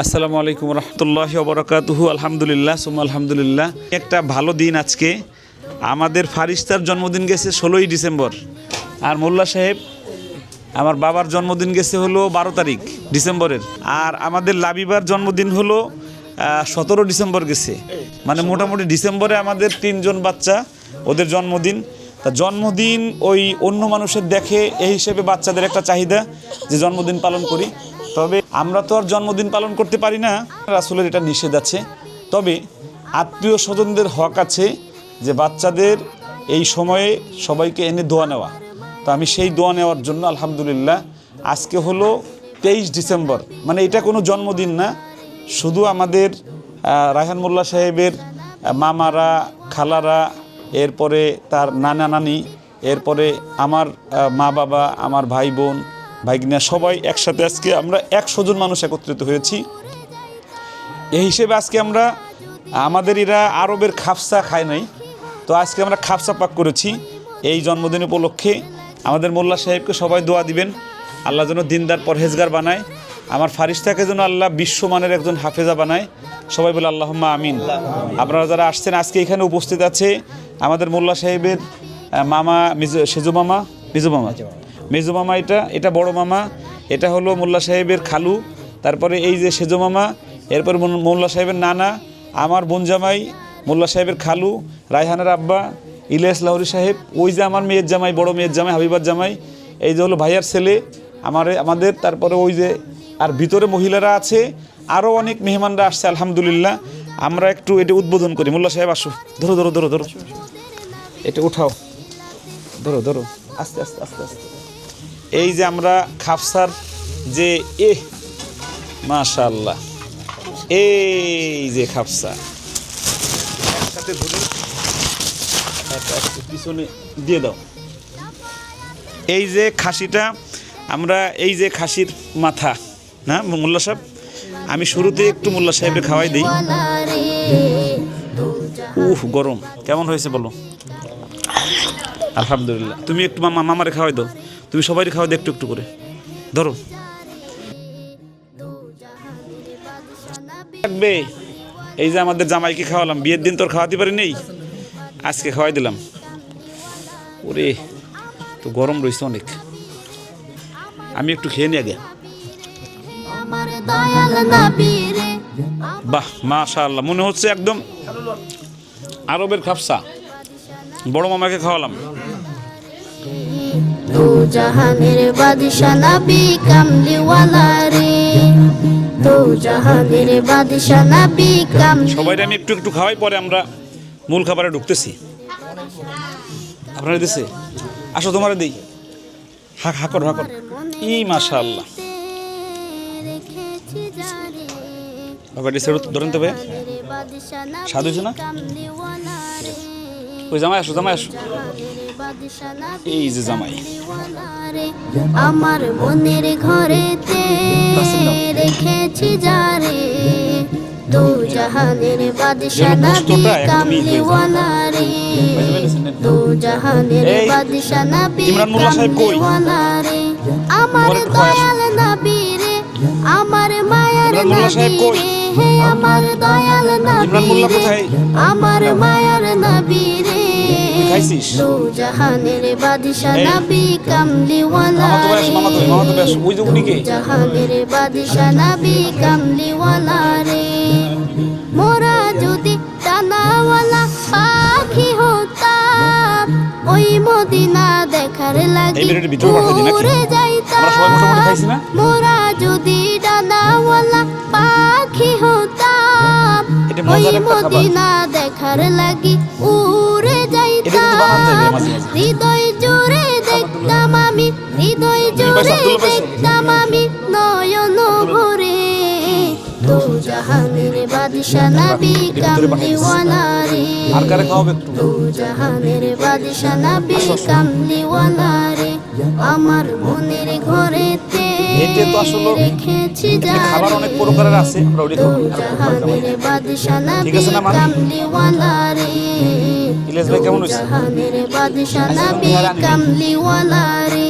আসসালামু আলাইকুম রহমতুল্লাহি ওয়া বারাকাতুহু। আলহামদুলিল্লাহ সুম্মা আলহামদুলিল্লাহ। একটা ভালো দিন আজকে। আমাদের ফারিস্তার জন্মদিন গেছে 16ই ডিসেম্বর, আর মোল্লা সাহেব আমার বাবার জন্মদিন গেছে হলো 12 তারিখ ডিসেম্বরের, আর আমাদের লাবিবার জন্মদিন হলো 17 ডিসেম্বর গেছে। মানে মোটামুটি ডিসেম্বরে আমাদের 3 জন বাচ্চা ওদের জন্মদিন। তা জন্মদিন ওই অন্য মানুষের দেখে এই হিসেবে বাচ্চাদের একটা চাহিদা যে জন্মদিন পালন করি। তবে আমরা তো আর জন্মদিন পালন করতে পারি না, রাসূলের এটা নিষেধ আছে। তবে আত্মীয় স্বজনদের হক আছে যে বাচ্চাদের এই সময়ে সবাইকে এনে দোয়া নেওয়া। তো আমি সেই দোয়া নেওয়ার জন্য আলহামদুলিল্লাহ আজকে হলো 23 ডিসেম্বর, মানে এটা কোনো জন্মদিন না, শুধু আমাদের রায়হান মোল্লা সাহেবের মামারা, খালারা, এরপরে তার নানা নানি, এরপরে আমার মা বাবা, আমার ভাই বোন ভাইগিনা সবাই একসাথে আজকে আমরা 100 জন মানুষ একত্রিত হয়েছি। এই হিসেবে আজকে আমরা আমাদের এরা আরবের খাফসা খায় নাই, তো আজকে আমরা খাফসা পাক করেছি এই জন্মদিন উপলক্ষে। আমাদের মোল্লা সাহেবকে সবাই দোয়া দিবেন, আল্লাহ যেন দিনদার পরহেজগার বানায়, আমার ফারিস্তাকে যেন আল্লাহ বিশ্বমানের একজন হাফেজা বানায়। সবাই বলে আল্লাহুম্মা আমিন। আপনারা যারা আসছেন আজকে এখানে উপস্থিত আছে আমাদের মোল্লা সাহেবের মামা মেজো মামা, এটা বড় মামা, এটা হলো মোল্লা সাহেবের খালু, তারপরে এই যে সেজো মামা, এরপর মোল্লা সাহেবের নানা, আমার বোন জামাই, মোল্লা সাহেবের খালু, রায়হানের আব্বা ইলিয়াস লাহোরি সাহেব, ওই যে আমার মেয়ের জামাই, বড় মেয়ের জামাই হাবিবার জামাই, এই যে হলো ভাইয়ার ছেলে আমাদের, তারপরে ওই যে আর ভিতরে মহিলারা আছে, আরও অনেক মেহমানরা আসছে আলহামদুলিল্লাহ। আমরা একটু এটা উদ্বোধন করি। মোল্লা সাহেব আসো, ধরো ধরো ধরো ধরো, এটা উঠাও, ধরো ধরো, আস্তে আস্তে আস্তে আস্তে। এই যে আমরা খাফসার যে মাশাআল্লাহ, এই যে খাফসা একসাথে ধরে পিছনে দিয়ে দাও। এই যে খাসিটা আমরা, এই যে খাসির মাথা না মোল্লা সাহেব, আমি শুরুতে একটু মোল্লা সাহেবের খাওয়াই দিই। গরম কেমন হয়েছে বলো? আলহামদুলিল্লাহ। তুমি একটু মামারে খাওয়াই দাও, তুমি সবাই খাওয়া দাও একটু একটু করে, ধরো থাকবে। এই যে আমাদের জামাইকে খাওয়ালাম, বিয়ের দিন তোর খাওয়াতে পারি নেই, আজকে খাওয়াই দিলাম। ওরে তো গরম রয়েছে অনেক, আমি একটু খেয়ে নিই আগে। বাহ মাশাআল্লাহ, মনে হচ্ছে একদম আরবের খাফসা। বড় মামাকে খাওয়ালাম। দু জাহানের বাদশা নবী কামলিওয়ালা রে, দু জাহানের বাদশা নবী কামলি। সবাই আমি একটু একটু খাওয়াই, পরে আমরা মূল খাবারে ঢুকতেছি। আপনারা দিছে আসো, তোমারে দেই, হাকর হাকর। ই মাশাআল্লাহ, বাবা ডিসে ধরেন তো ভাই, স্বাদ হয়েছে না? ওই জামাই আসো, জামাই আসো, এই যে জামাই। আমার মনের ঘরেতে রেখেছি যারে, দু জাহানের বাদশা নবী কামলিওয়ালা রে, দু জাহানের বাদশা নবী কামলিওয়ালা রে, আমার দয়াল নবী রে, আমার মায়ার নবী রে, হে আমার দয়াল নবী রে, আমার মায়ার নবী রে, দু জাহানের বাদশা নবী কামলিওয়ালা রে, দু জাহানের বাদশা নবী কামলিওয়ালা রে। মোরা যদি ডানাওয়ালা পাখি হতাম, ওই মদিনা দেখার লাগি উড়ে যাইতাম। মোরা যদি ডানাওয়ালা পাখি হতাম, ওই মদিনা দেখার লাগি উড়ে যাইতাম। হৃদয় জুড়ে দেখতাম আমি, হৃদয় জুড়ে দেখতাম আমি নয়ন ভরে, দু জাহানের বাদশা নবী কামলিওয়ালা রে, দু জাহানের বাদশা নবী কামলিওয়ালা রে, আমার মনের ঘরেতে রেখেছি যারে, দু জাহানের বাদশা নবী কামলিওয়ালা রে, দু জাহানের বাদশা নবী কামলিওয়ালা রে।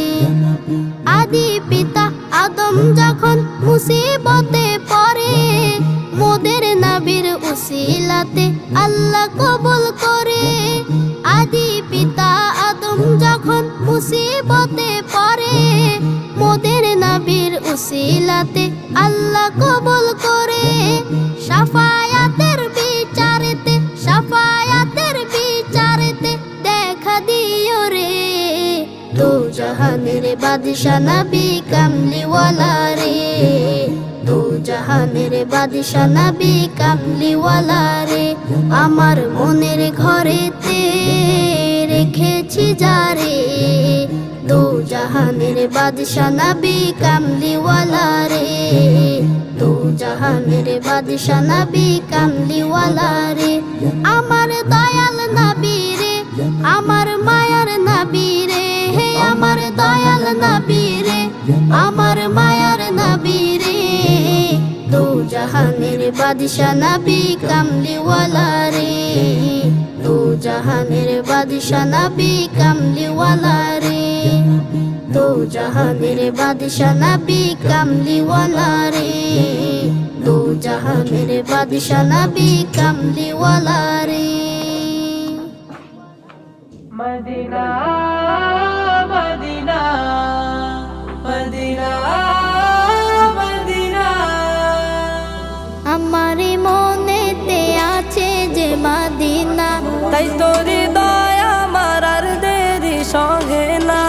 আদি পিতা আদম যখন মুসিবতে পড়ে, উসিলাতে আল্লাহ কবুল করে। আদি পিতা আদম যখন মুসিবতে পড়ে, মোদের নবীর উসিলাতে আল্লাহ কবুল করে। শাফায়াতের বিচারেতে, শাফায়াতের বিচারেতে দেখা দিও রে, দো জাহানের বাদশা নবী কামলিওয়ালা রে, দো জাহানের বাদশা নবী কামলিওয়ালা রে। আমার মনের ঘরেতে রেখেছি যারে, দো জাহানের বাদশা নবী কামলিওয়ালা রে, দো জাহানের বাদশা নবী কামলিওয়ালা রে। আমার দয়াল নবী রে, আমার মায়ার নবী রে, হে আমার দয়াল নবী রে, আমার মায়ার নবী রে। দো জাহানের বাদশা নবী কামলিওয়ালা রে, দো জাহানের বাদশা নবী কামলিওয়ালা রে, দো জাহানের বাদশা নবী কামলিওয়ালা রে, দো জাহানের বাদশা নবী কামলিওয়ালা রে। মদিনা মদিনা মদিনা মদিনা, আমার মনেতে আছে যে মদিনা, তাই তোরে দয়া আমার আর দেরি সহে না।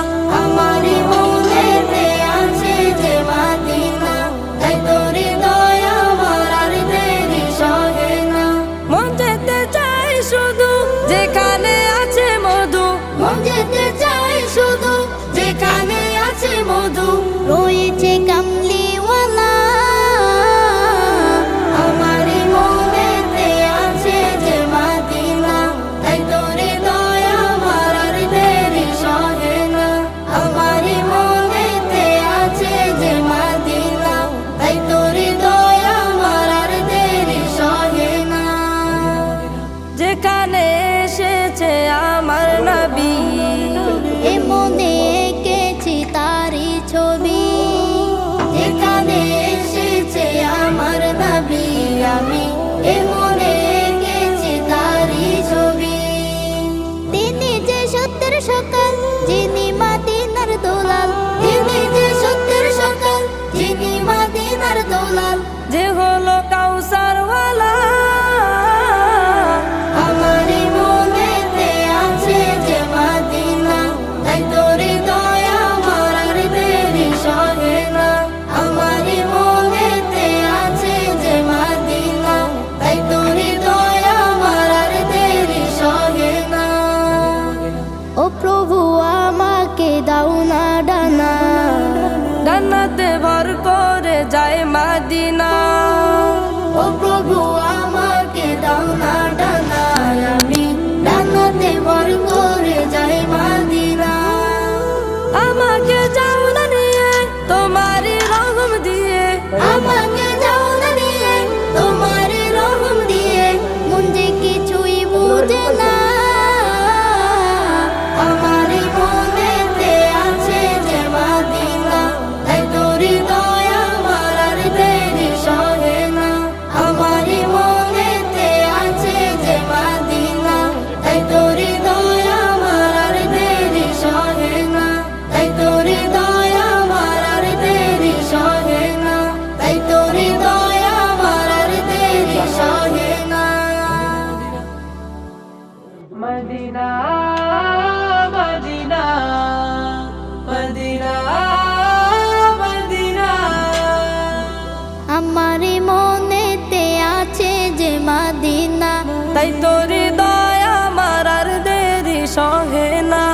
আমার মনেতে আছে যে মদিনা, তাই তোরে দয়া আমার আর দেরি সহে না। মন যেতে চাই শুধু যেখানে আছে মধু, মন যেতে চাই শুধু যেখানে আছে মধু, রয়েছে কামলিওয়ালা। আমার মনেতে আছে যে মদিনা, তাই তোরে দয়া আমার আর দেরি সহে না। আমার মনেতে আছে যে মদিনা, তাই তোরে দয়া আমার আর দেরি সহে না। যেখানে এসেছে আমার নবী, এ মনে এঁকেছি তারি ছবি, যেখানে এসেছে আমার নবী, আমি এ মনে এঁকেছি তারি ছবি। তিনি যে সত্যের সকাল, যিনি মদিনার দোলাল, তিনি যে সত্যের সকাল, যিনি মদিনার দোলাল। যে হলো কাউসারওয়ালা। আমার মনেতে আছে যে মদিনা, তাই তোরে দয়া আমার আর দেরি সহে না। আমার মনেতে আছে যে মদিনা, তাই তোরে দয়া আমার আর দেরি সহে না। ও প্রভু আমাকে দাও না ডানা, জান্নাতে ভর করে যায় মদিনা। ও প্রভু আমাকে দাও না ডানা, আমি ডানাতে ভর করে যাই মদিনা। আমাকে যাও না নিয়ে তোমারই রহম দিয়ে, আমাকে যাও না নিয়ে তোমার রহম দিয়ে, মন যে কিছুই বুঝে না। আমার মনেতে আছে যে মদিনা, তাই তোরে দয়া আমার আর দেরি সহে না। আমার মনেতে আছে যে মদিনা, তাই তোরে দয়া আমার আর দেরি সহে না, তাই তোরে দয়া আমার আর দেরি সহে না, তাই তোরে দয়া আমার আর দেরি সহে না। মদিনা মদিনা মদিনা মদিনা, আমার মনেতে আছে যে মদিনা, তাই তোরে দয়া আমার আর দেরি সহে না।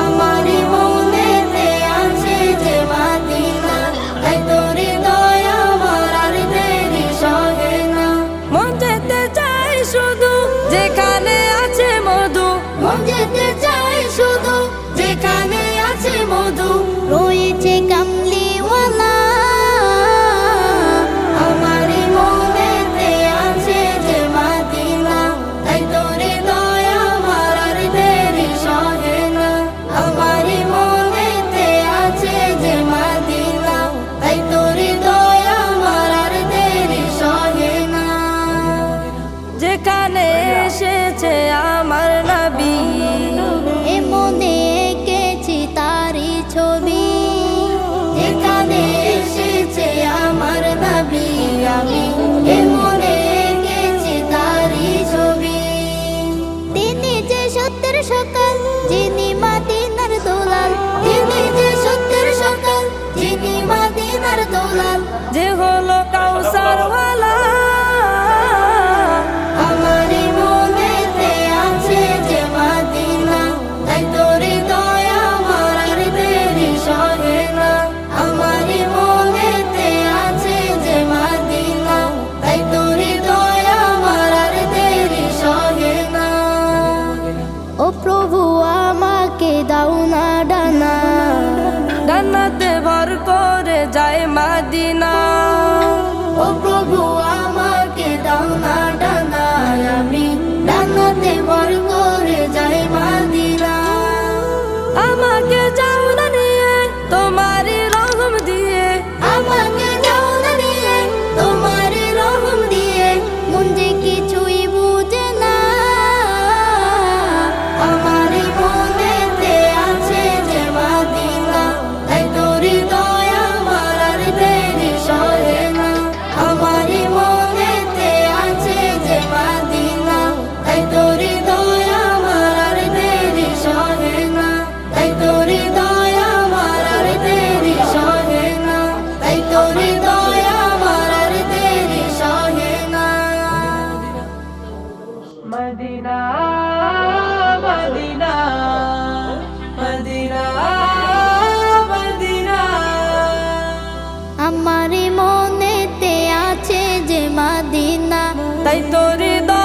আমার মনেতে আছে যে মদিনা, তাই তোরে দয়া আমার আর দেরি সহে না। মন যেতে চাই শুধু যেখানে আছে মধু, মন যেতে চাই শুধু যেখানে আছে মধু, রয়েছে কামলিওয়ালা। আমার মনেতে আছে যে মদিনা, তাই তোরে দয়া আমার আর দেরি সহে না। আমার মনেতে আছে যে মদিনা, তাই তোরে দয়া আমার আর দেরি সহে না। যেখানে তাই তোর হৃদয়